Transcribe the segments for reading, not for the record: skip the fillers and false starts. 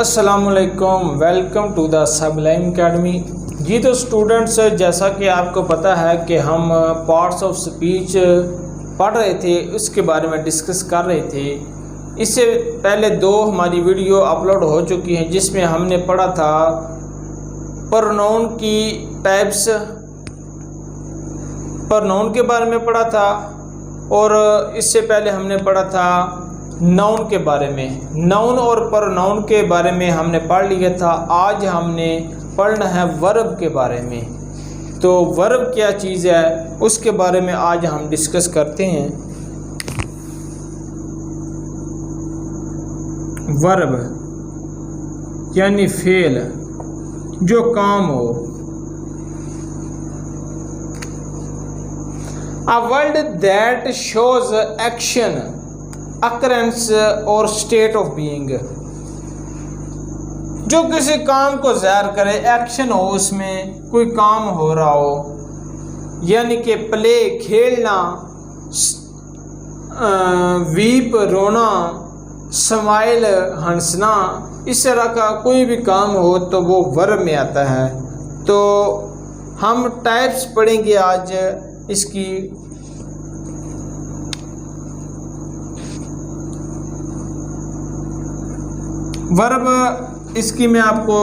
अस्सलामुअलैकुम, welcome to the Sublime Academy. जी तो स्टूडेंट्स, जैसा कि आपको पता है कि हम पार्ट्स ऑफ स्पीच पढ़ रहे थे, उसके बारे में डिस्कस कर रहे थे। इससे पहले दो हमारी वीडियो अपलोड हो चुकी हैं जिसमें हमने पढ़ा था प्रोनाउन की टाइप्स, प्रोनाउन के बारे में पढ़ा था, और इससे पहले हमने पढ़ा था नाउन के बारे में। नाउन और प्रोनाउन के बारे में हमने पढ़ लिया था। आज हमने पढ़ना है वर्ब के बारे में। तो वर्ब क्या चीज़ है उसके बारे में आज हम डिस्कस करते हैं। वर्ब यानी फेल, जो काम हो। A word that shows action, occurrence और state of being, जो किसी काम को ज़ाहिर करे, एक्शन हो, उसमें कोई काम हो रहा हो, यानी कि प्ले खेलना, वीप रोना, स्माइल हंसना, इस तरह का कोई भी काम हो तो वो वर्ब में आता है। तो हम टाइप्स पढ़ेंगे आज इसकी। वर्ब इसकी मैं आपको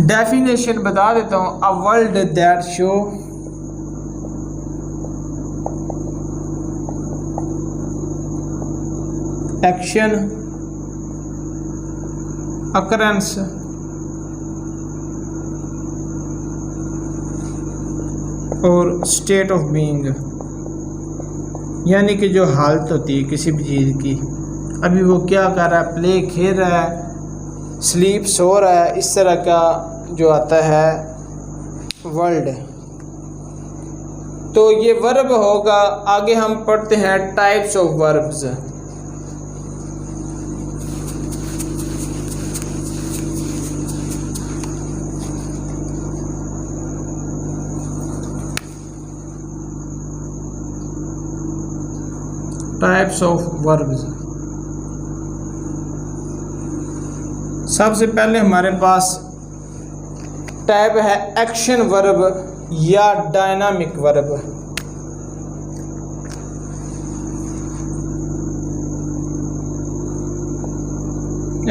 डेफिनेशन बता देता हूँ। A word that show action, occurrence और स्टेट ऑफ बीइंग, यानी कि जो हालत होती है किसी भी चीज़ की। अभी वो क्या कर रहा है, प्ले खेल रहा है, स्लीप सो रहा है, इस तरह का जो आता है वर्ड। तो ये वर्ब होगा। आगे हम पढ़ते हैं types of verbs. Types of verbs. सबसे पहले हमारे पास टाइप है एक्शन वर्ब या डायनामिक वर्ब।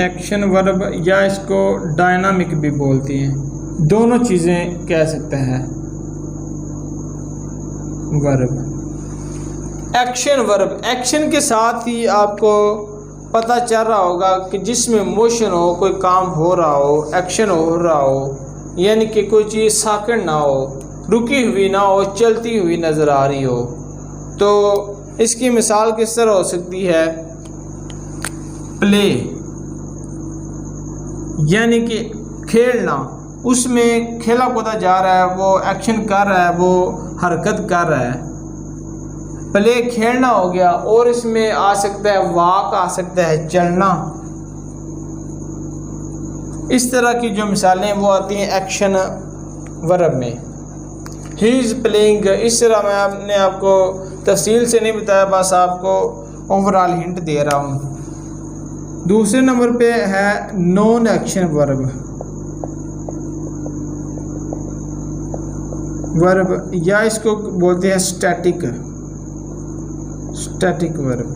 एक्शन वर्ब या इसको डायनामिक भी बोलते हैं, दोनों चीज़ें कह सकते हैं वर्ब। एक्शन वर्ब, एक्शन के साथ ही आपको पता चल रहा होगा कि जिसमें मोशन हो, कोई काम हो रहा हो, एक्शन हो रहा हो, यानी कि कोई चीज़ साकड़ ना हो, रुकी हुई ना हो, चलती हुई नज़र आ रही हो। तो इसकी मिसाल किस तरह हो सकती है? प्ले यानी कि खेलना, उसमें खेला कूदा जा रहा है, वो एक्शन कर रहा है, वो हरकत कर रहा है, प्ले खेलना हो गया। और इसमें आ सकता है वॉक, आ सकता है चलना। इस तरह की जो मिसालें वो आती हैं एक्शन वर्ब में। ही इज़ प्लेइंग, इस तरह मैंने आपको तफसील से नहीं बताया, बस आपको ओवरऑल हिंट दे रहा हूँ। दूसरे नंबर पे है नॉन एक्शन वर्ब। वर्ब या इसको बोलते हैं स्टैटिक, स्टैटिक वर्ब,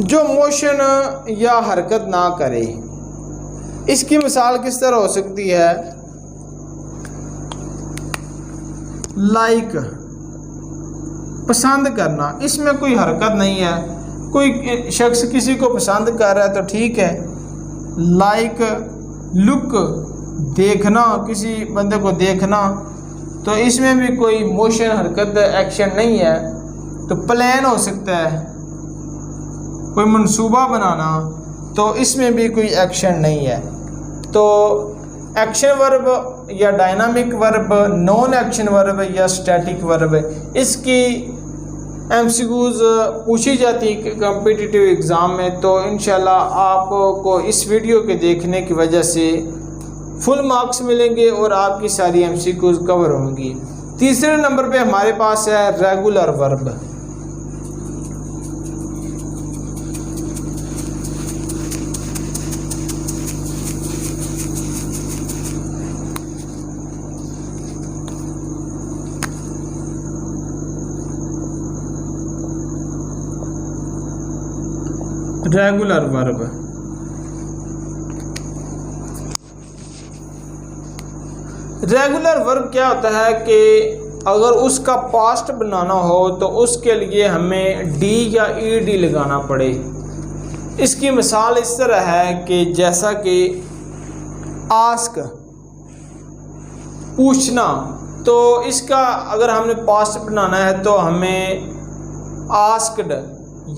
जो मोशन या हरकत ना करे। इसकी मिसाल किस तरह हो सकती है? लाइक, पसंद करना, इसमें कोई हरकत नहीं है, कोई शख्स किसी को पसंद कर रहा है तो ठीक है। लाइक, लुक, देखना, किसी बंदे को देखना, तो इसमें भी कोई मोशन, हरकत, एक्शन नहीं है। तो प्लान हो सकता है, कोई मंसूबा बनाना, तो इसमें भी कोई एक्शन नहीं है। तो एक्शन वर्ब या dynamic verb, non action verb या स्टैटिक वर्ब, इसकी एमसीक्यूज पूछी जाती है कॉम्पिटिटिव एग्ज़ाम में। तो इंशाल्लाह आपको इस वीडियो के देखने की वजह से फुल मार्क्स मिलेंगे और आपकी सारी एमसीक्यूज कवर होंगी। तीसरे नंबर पे हमारे पास है regular verb. Regular verb. Regular verb क्या होता है कि अगर उसका पास्ट बनाना हो तो उसके लिए हमें डी या ईडी लगाना पड़े। इसकी मिसाल इस तरह है कि जैसा कि आस्क पूछना, तो इसका अगर हमने पास्ट बनाना है तो हमें आस्क्ड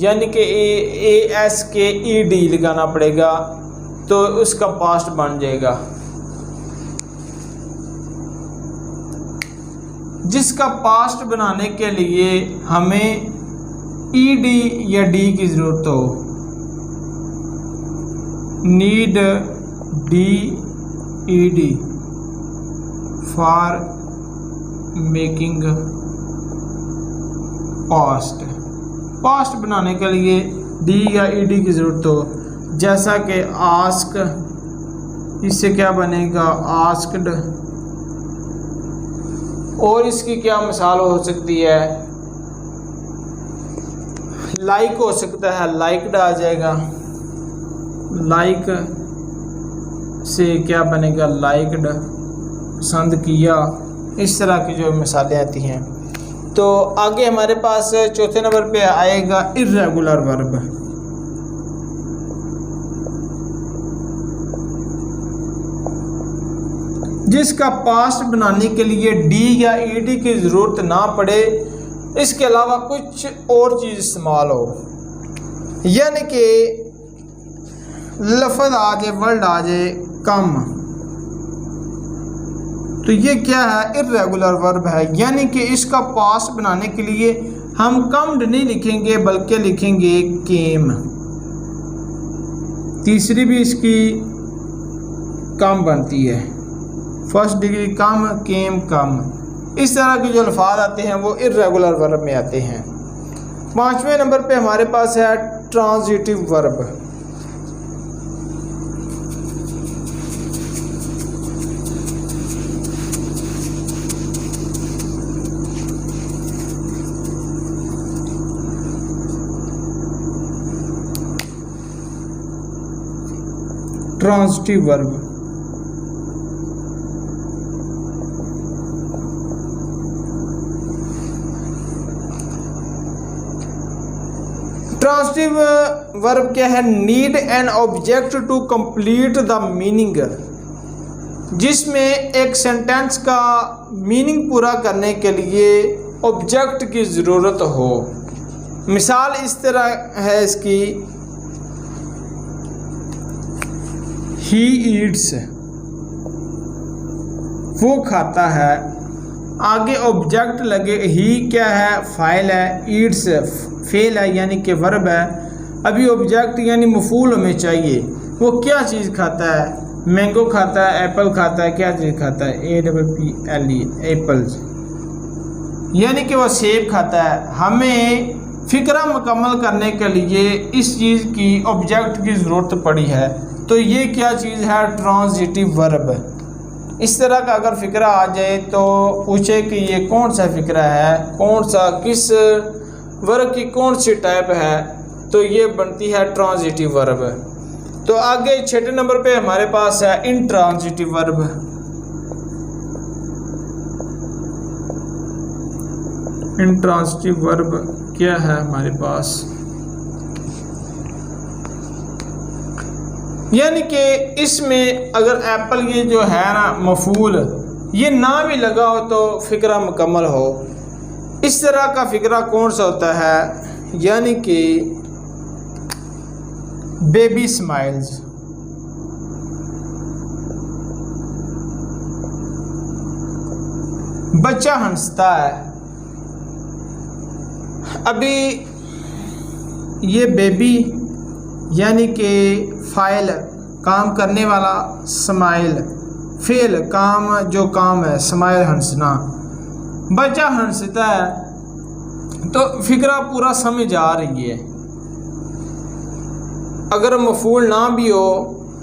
यानी कि ASKED लगाना पड़ेगा, तो उसका पास्ट बन जाएगा। जिसका पास्ट बनाने के लिए हमें ED या D की ज़रूरत हो, need DED for making past बनाने के लिए डी या ईडी की ज़रूरत हो, जैसा कि आस्क, इससे क्या बनेगा आस्क्ड। और इसकी क्या मिसाल हो सकती है, लाइक हो सकता है, लाइक्ड आ जाएगा। लाइक से क्या बनेगा लाइक्ड, पसंद किया। इस तरह की जो मिसालें आती हैं। तो आगे हमारे पास चौथे नंबर पे आएगा इर्रेगुलर वर्ब। जिसका पास्ट बनाने के लिए डी या ईडी की ज़रूरत ना पड़े, इसके अलावा कुछ और चीज़ इस्तेमाल हो, यानी कि लफ्ज़ आ जाए, वर्ड आ जाए कम, तो ये क्या है इर्रेगुलर वर्ब है। यानी कि इसका पास्ट बनाने के लिए हम कम्ड नहीं लिखेंगे बल्कि लिखेंगे केम। तीसरी भी इसकी कम बनती है, फर्स्ट डिग्री कम, केम कम। इस तरह के जो अल्फाज आते हैं वो इर्रेगुलर वर्ब में आते हैं। पांचवें नंबर पे हमारे पास है transitive verb. Transitive verb transitive verb क्या है, need an object to complete the meaning, जिसमें एक सेंटेंस का मीनिंग पूरा करने के लिए ऑब्जेक्ट की ज़रूरत हो। मिसाल इस तरह है इसकी, ही ईट्स, वो खाता है। आगे ऑब्जेक्ट लगे, ही क्या है फाइल है, ईट्स फेल है यानी कि वर्ब है। अभी ऑब्जेक्ट यानी मफूल हमें चाहिए। वो क्या चीज़ खाता है, मैंगो खाता है, एप्पल खाता है, क्या चीज़ खाता है, APPLE एप्पल्स, यानी कि वह सेब खाता है। हमें फ़िक्रा मुकम्मल करने के लिए इस चीज़ की ऑब्जेक्ट की ज़रूरत पड़ी है, तो ये क्या चीज़ है ट्रांजिटिव वर्ब। इस तरह का अगर फ़िक्रा आ जाए तो पूछे कि ये कौन सा फ़िक्रा है, कौन सा किस वर्ब की कौन सी टाइप है, तो ये बनती है ट्रांजिटिव वर्ब। तो आगे छठे नंबर पे हमारे पास है इंट्रांजिटिव वर्ब। इंट्रांजिटिव वर्ब क्या है हमारे पास, यानी कि इसमें अगर एप्पल ये जो है ना मफूल, ये ना भी लगा हो तो फ़िक्रा मुकम्मल हो। इस तरह का फ़िक्रा कौन सा होता है, यानी कि बेबी स्माइल्स, बच्चा हंसता है। अभी ये बेबी यानी कि फाइल काम करने वाला, स्माइल फेल काम जो काम है, स्माइल हंसना, बच्चा हंसता है, तो फ़िक्रा पूरा समझ आ रही है। अगर मफूल ना भी हो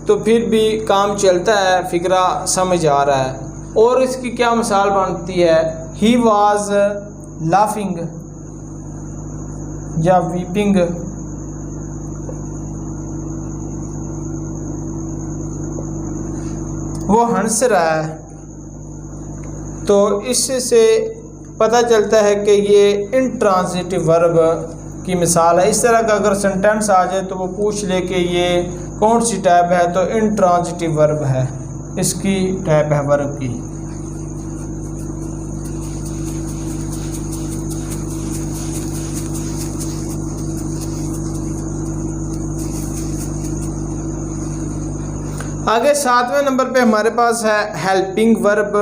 तो फिर भी काम चलता है, फ़िक्रा समझ आ रहा है। और इसकी क्या मिसाल बनती है, ही वॉज लाफिंग या वीपिंग, वो हंस रहा है, तो इससे पता चलता है कि ये इंट्रांजिटिव वर्ब की मिसाल है। इस तरह का अगर सेंटेंस आ जाए तो वो पूछ ले कि ये कौन सी टाइप है, तो इंट्रांजिटिव वर्ब है, इसकी टाइप है वर्ब की। आगे 7वें नंबर पे हमारे पास है हेल्पिंग वर्ब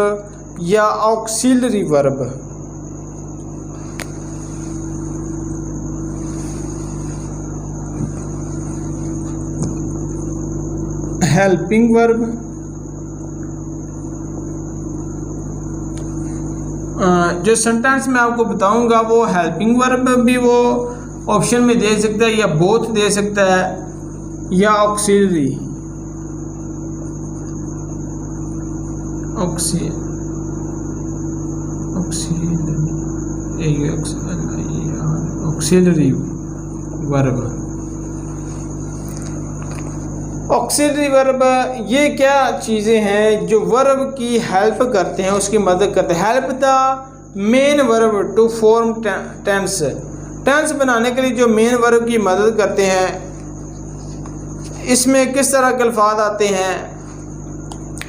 या ऑक्सिलरी वर्ब। हेल्पिंग वर्ब जो सेंटेंस मैं आपको बताऊंगा वो हेल्पिंग वर्ब भी वो ऑप्शन में दे सकता है, या बोथ दे सकता है, या auxiliary auxiliary verb. Auxiliary verb ये क्या चीज़ें हैं जो वर्ब की हेल्प करते हैं, उसकी मदद करते हैं। Help the main verb to form tense, tense बनाने के लिए जो मेन वर्ब की मदद करते हैं। इसमें किस तरह के अल्फाज आते हैं,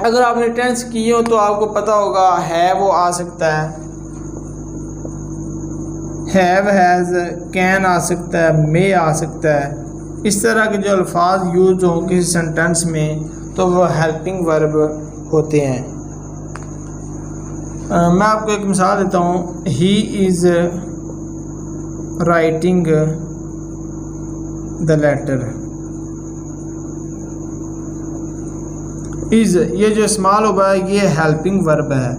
अगर आपने टेंस किए हो तो आपको पता होगा है वो आ सकता है, हैव हैज़, कैन आ सकता है, मे आ सकता है। इस तरह के जो अल्फाज यूज हों किसी सेंटेंस में तो वो हेल्पिंग वर्ब होते हैं। मैं आपको एक मिसाल देता हूँ। He is writing the letter. Is ये जो इस्तेमाल हुआ है ये हेल्पिंग वर्ब है।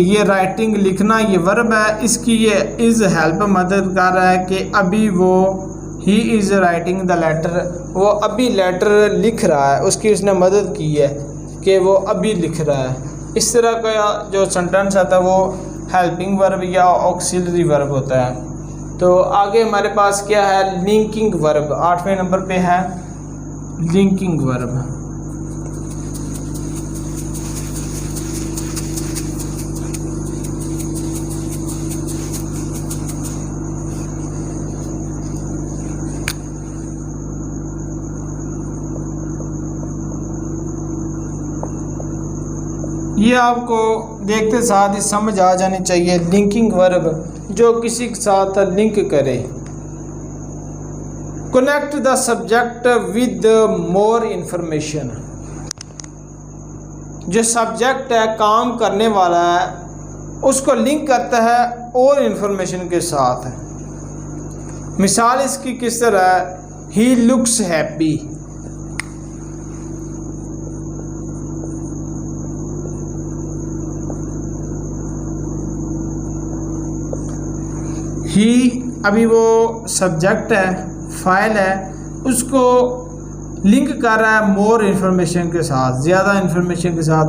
ये राइटिंग लिखना ये वर्ब है, इसकी ये इज़ हेल्प मदद कर रहा है कि अभी वो he is writing the letter, वो अभी लेटर लिख रहा है, उसकी उसने मदद की है कि वो अभी लिख रहा है। इस तरह का जो सेंटेंस आता है वो हेल्पिंग वर्ब या ऑक्सिलरी वर्ब होता है। तो आगे हमारे पास क्या है, लिंकिंग वर्ब। 8वें नंबर पे है लिंकिंग वर्ब। ये आपको देखते साथ ही समझ आ जानी चाहिए। लिंकिंग वर्ब जो किसी के साथ लिंक करे। Connect the subject with more information, जो सब्जेक्ट है काम करने वाला है उसको लिंक करता है और इंफॉर्मेशन के साथ। मिसाल इसकी किस तरह है, ही लुक्स हैप्पी। ही अभी वो सब्जेक्ट है, फाइल है, उसको लिंक कर रहा है मोर इन्फॉर्मेशन के साथ, ज़्यादा इन्फॉर्मेशन के साथ।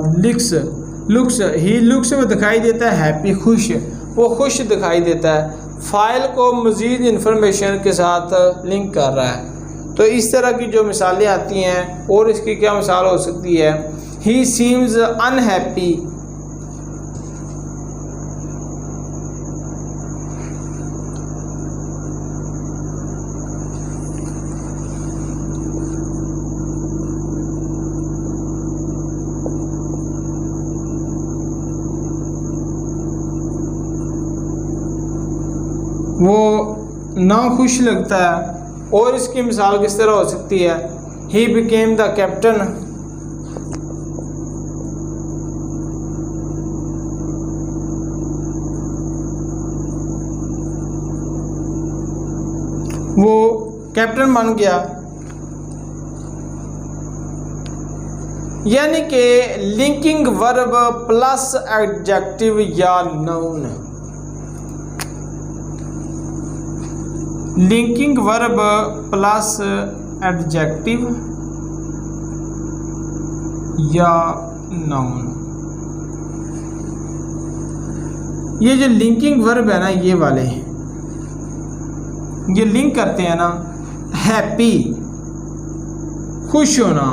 लुक्स ही लुक्स में दिखाई देता है हैप्पी, खुश, वो खुश दिखाई देता है, फाइल को मज़ीद इन्फॉर्मेशन के साथ लिंक कर रहा है। तो इस तरह की जो मिसालें आती हैं, और इसकी क्या मिसाल हो सकती है, ही सीम्स अनहैप्पी। वो ना खुश लगता है। और इसकी मिसाल किस तरह हो सकती है, ही बिकेम द कैप्टन। वो कैप्टन बन गया। यानी कि लिंकिंग वर्ब प्लस एडजेक्टिव या noun. Linking verb plus adjective या नाउन। ये जो लिंकिंग वर्ब है ना, ये वाले ये लिंक करते हैं ना, हैप्पी खुश होना।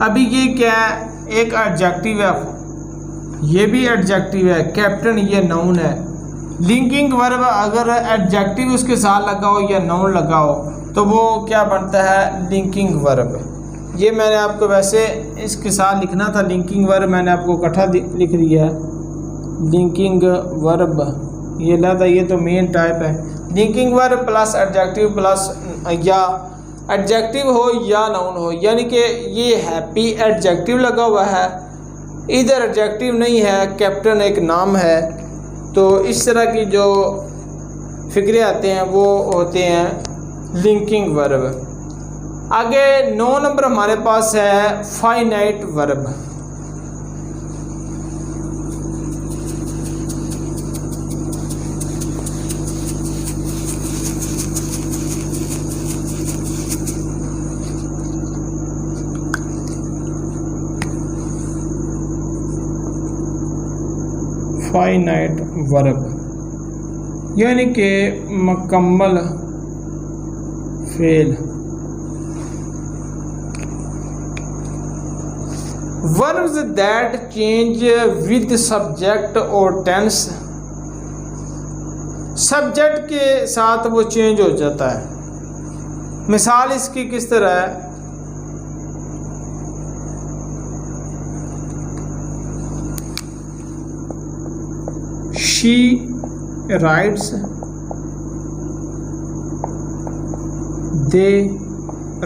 अभी ये क्या है, एक एडजेक्टिव है, ये भी एडजेक्टिव है, कैप्टन ये नाउन है। लिंकिंग वर्ब अगर एडजेक्टिव उसके साथ लगा हो या नाउन लगा हो तो वो क्या बनता है, लिंकिंग वर्ब। ये मैंने आपको वैसे इसके साथ लिखना था लिंकिंग वर्ब, मैंने आपको इकट्ठा लिख दिया है लिंकिंग वर्ब। ये लगा, ये तो मेन टाइप है। Linking verb plus adjective plus या एडजेक्टिव हो या नाउन हो, यानी कि ये हैप्पी एडजेक्टिव लगा हुआ है, इधर एडजेक्टिव नहीं है, कैप्टन एक नाम है। तो इस तरह की जो फिक्रे आते हैं वो होते हैं लिंकिंग वर्ब। आगे 9 नंबर हमारे पास है फाइनाइट वर्ब। फाइनाइट वर्ब यानी कि मुकम्मल fail. Verbs that change with subject और टेंस, सब्जेक्ट के साथ वो चेंज हो जाता है। मिसाल इसकी किस तरह है, शी राइट्स, दे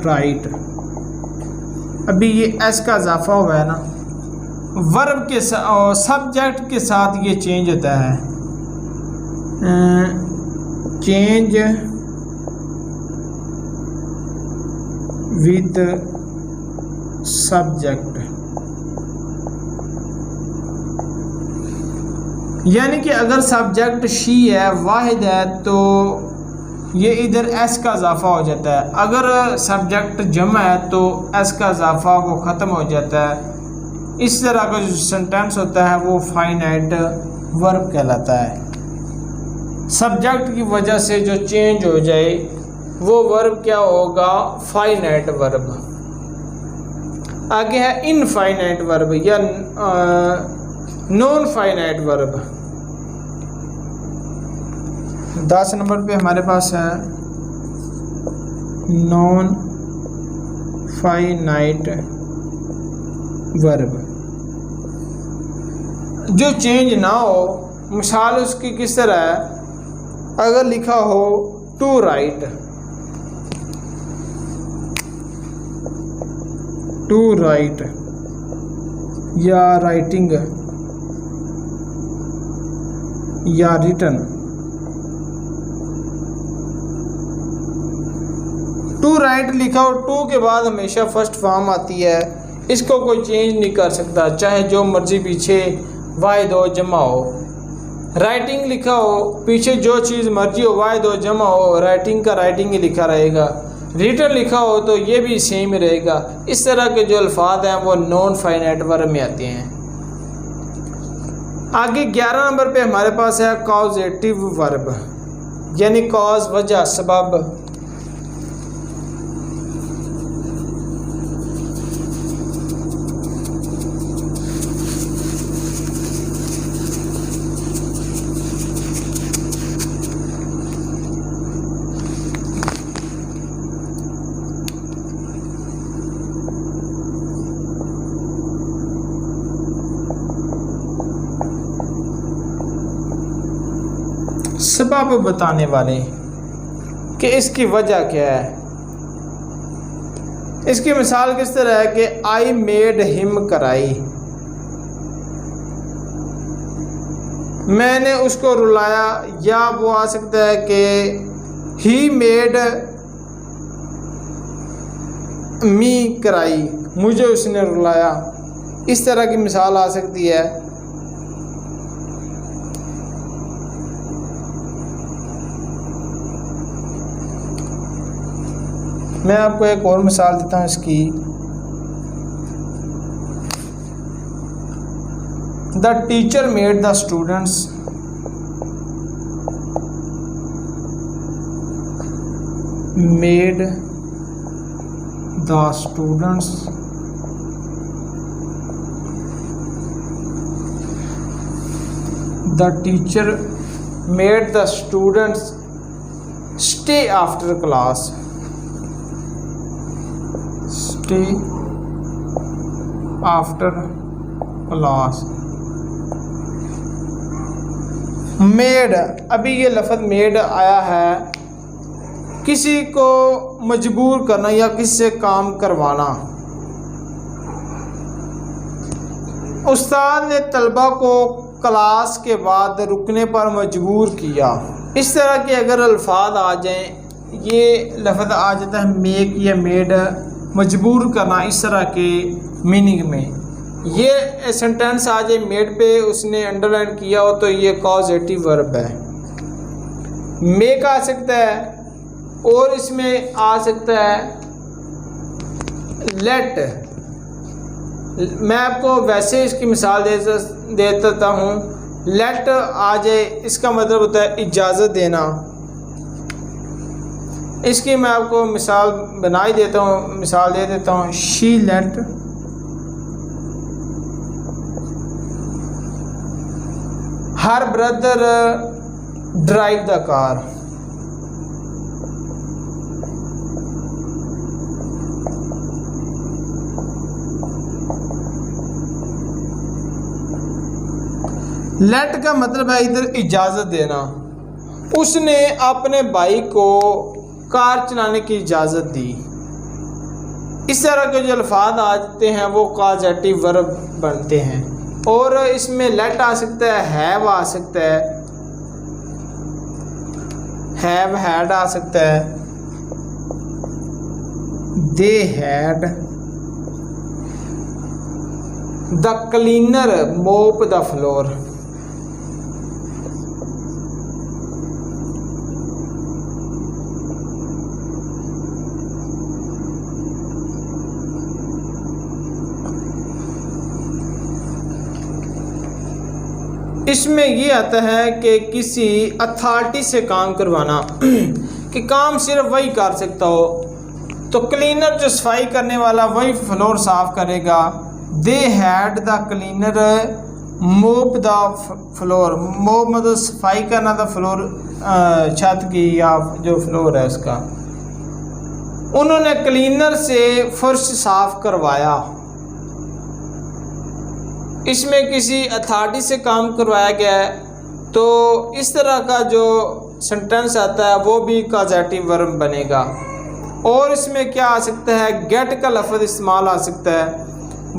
राइट। अभी ये एस का इजाफा हुआ है ना, वर्ब के सब्जेक्ट के साथ ये चेंज होता है, चेंज विद सब्जेक्ट, यानी कि अगर सब्जेक्ट शी है, वाहिद है, तो ये इधर एस का इजाफा हो जाता है। अगर सब्जेक्ट जमा है तो एस का इजाफा वो ख़त्म हो जाता है। इस तरह का जो सेंटेंस होता है वो फाइनाइट वर्ब कहलाता है। सब्जेक्ट की वजह से जो चेंज हो जाए वो वर्ब क्या होगा, फाइनाइट वर्ब। आगे है इनफाइनाइट वर्ब या नॉन फाइनाइट वर्ब। 10 नंबर पे हमारे पास है नॉन फाइनाइट वर्ब, जो चेंज ना हो। मिसाल उसकी किस तरह है, अगर लिखा हो टू राइट, टू राइट या राइटिंग या रिटन। टू राइट लिखा हो, टू के बाद हमेशा फर्स्ट फॉर्म आती है, इसको कोई चेंज नहीं कर सकता, चाहे जो मर्जी पीछे वाहिद हो जमा हो। राइटिंग लिखा हो, पीछे जो चीज़ मर्जी हो, वाहिद हो जमा हो, राइटिंग का राइटिंग ही लिखा रहेगा। रिटन लिखा हो तो ये भी सेम रहेगा। इस तरह के जो अल्फाज हैं वो नॉन फाइनाइट वर्ब में आते हैं। आगे 11 नंबर पे हमारे पास है कॉजेटिव वर्ब, यानी कॉज वजह सबब। सबब बताने वाले कि इसकी वजह क्या है। इसकी मिसाल किस तरह है कि आई मेड हिम कराई, मैंने उसको रुलाया, या वो आ सकता है कि ही मेड मी कराई, मुझे उसने रुलाया। इस तरह की मिसाल आ सकती है। मैं आपको एक और मिसाल देता हूँ इसकी। The teacher made the students, made the students the teacher made the students stay after class, stay after class. Made, अभी ये लफ्ज़ मेड आया है किसी को मजबूर करना या किसी से काम करवाना। उस्ताद ने तलबा को क्लास के बाद रुकने पर मजबूर किया। इस तरह के अगर अल्फाज आ जाएं, ये लफ्ज़ आ जाता है मेक या मेड, मजबूर करना, इस तरह के मीनिंग में। ये सेंटेंस आ जाए मेड पे उसने अंडरलाइन किया हो तो ये कॉजेटिव वर्ब है। मेक आ सकता है और इसमें आ सकता है लेट। मैं आपको वैसे इसकी मिसाल दे देता हूँ। लेट आ जाए इसका मतलब होता है इजाज़त देना। इसकी मैं आपको मिसाल बना ही देता हूँ, मिसाल दे देता हूँ। She let her brother drive the car. Let का मतलब है इधर इजाज़त देना। उसने अपने भाई को कार चलाने की इजाज़त दी। इस तरह के जो अल्फाज आ जाते हैं वो कॉजेटिव वर्ब बनते हैं। और इसमें लेट आ सकता है, हैव आ सकता है, हैव हैड आ सकता है, दे हैड, द क्लीनर मोप द फ्लोर। इसमें ये आता है कि किसी अथॉरिटी से काम करवाना कि काम सिर्फ वही कर सकता हो। तो क्लीनर जो सफाई करने वाला वही फ्लोर साफ करेगा। दे हैड द क्लीनर मोप द फ्लोर। मोप मतलब सफाई करना था फ्लोर, छत की या जो फ्लोर है उसका। उन्होंने क्लीनर से फर्श साफ करवाया। इसमें किसी अथॉरिटी से काम करवाया गया है तो इस तरह का जो सेंटेंस आता है वो भी कॉजेटिव वर्ब बनेगा। और इसमें क्या आ सकता है, गेट का लफ्ज़ इस्तेमाल आ सकता है।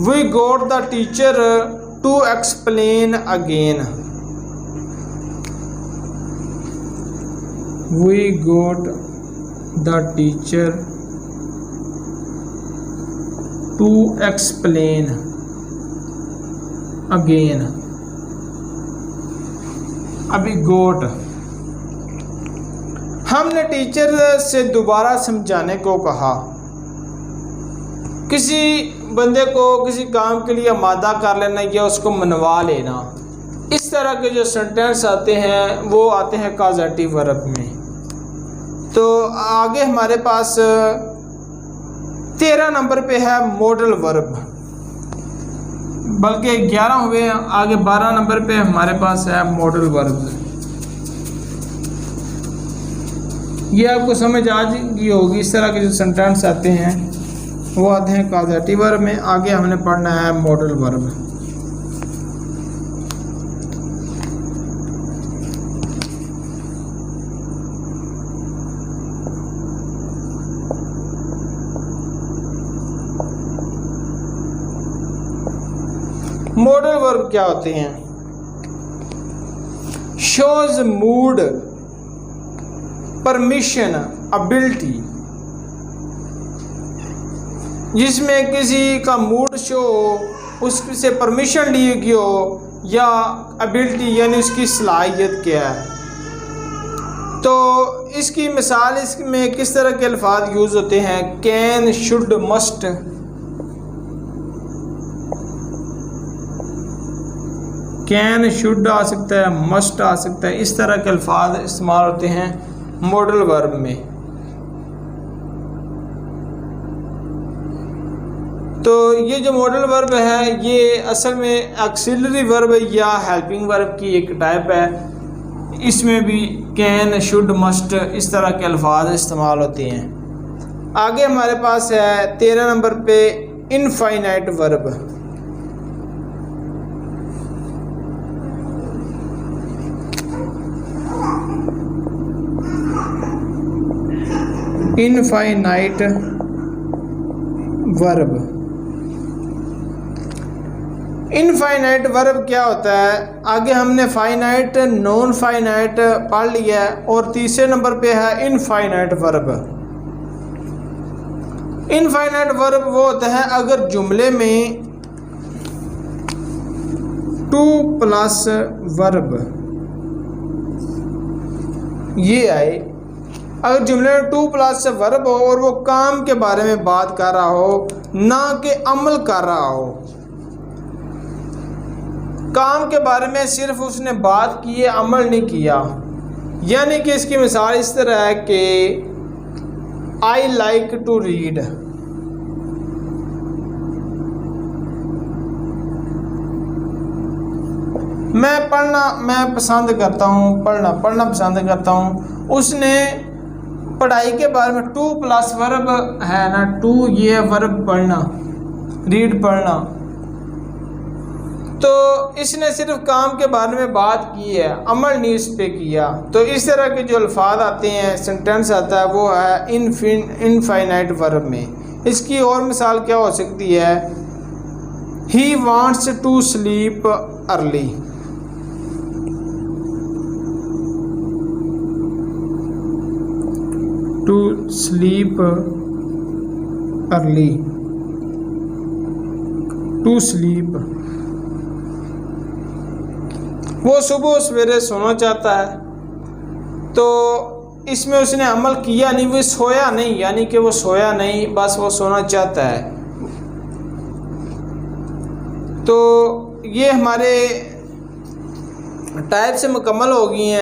We got the teacher to explain again. We got the teacher to explain again. अभी गोट, हमने टीचर से दोबारा समझाने को कहा। किसी बंदे को किसी काम के लिए आमादा कर लेना या उसको मनवा लेना। इस तरह के जो सेंटेंस आते हैं वो आते हैं कॉजेटिव वर्ब में। तो आगे हमारे पास 13 नंबर पे है मॉडल वर्ब, बल्कि 11 हुए हैं, आगे 12 नंबर पे हमारे पास है मॉडल वर्ब। ये आपको समझ आ गई होगी। इस तरह के जो सेंटेंस आते हैं वो आते हैं कॉजेटिव वर्ब में। आगे हमने पढ़ना है मॉडल वर्ब। मॉडल वर्ब क्या होते हैं? Shows mood, permission, ability. जिसमें किसी का मूड शो हो, उससे परमिशन ली गई हो, या एबिलिटी यानी उसकी सलाहियत क्या है। तो इसकी मिसाल इसमें किस तरह के अल्फाज यूज़ होते हैं? Can, should, must. Can, should आ सकता है, मस्ट आ सकता है। इस तरह के अल्फाज इस्तेमाल होते हैं मॉडल वर्ब में। तो ये जो मॉडल वर्ब है ये असल में ऑक्सिलरी वर्ब या हेल्पिंग वर्ब की एक टाइप है। इसमें भी कैन, शुड, मस्ट इस तरह के अल्फाज इस्तेमाल होते हैं। आगे हमारे पास है 13 नंबर पे infinite verb. Infinite verb. Infinite verb क्या होता है? आगे हमने फाइनाइट, नॉन फाइनाइट पढ़ लिया है और तीसरे नंबर पे है इनफाइनाइट वर्ब। इनफाइनाइट वर्ब वो होता है अगर जुमले में 2+ वर्ब ये आए। अगर जुमले में 2+ वर्ब हो और वो काम के बारे में बात कर रहा हो, ना कि अमल कर रहा हो। काम के बारे में सिर्फ उसने बात की है, अमल नहीं किया। यानी कि इसकी मिसाल इस तरह है कि आई लाइक टू रीड। मैं पसंद करता हूँ, पढ़ना पसंद करता हूँ। उसने पढ़ाई के बारे में 2+ वर्ब है ना, 2 ये वर्ब पढ़ना, रीड पढ़ना। तो इसने सिर्फ काम के बारे में बात की है, अमल नहीं इस पे किया। तो इस तरह के जो अल्फाज आते हैं, सेंटेंस आता है, वो है इनफाइनाइट वर्ब में। इसकी और मिसाल क्या हो सकती है? He wants to sleep early. To sleep early, to sleep. वो सुबह सवेरे सोना चाहता है। तो इसमें उसने अमल किया नहीं, वो सोया नहीं, यानी कि वो सोया नहीं, बस वो सोना चाहता है। तो ये हमारे टाइप से मुकम्मल हो गई हैं।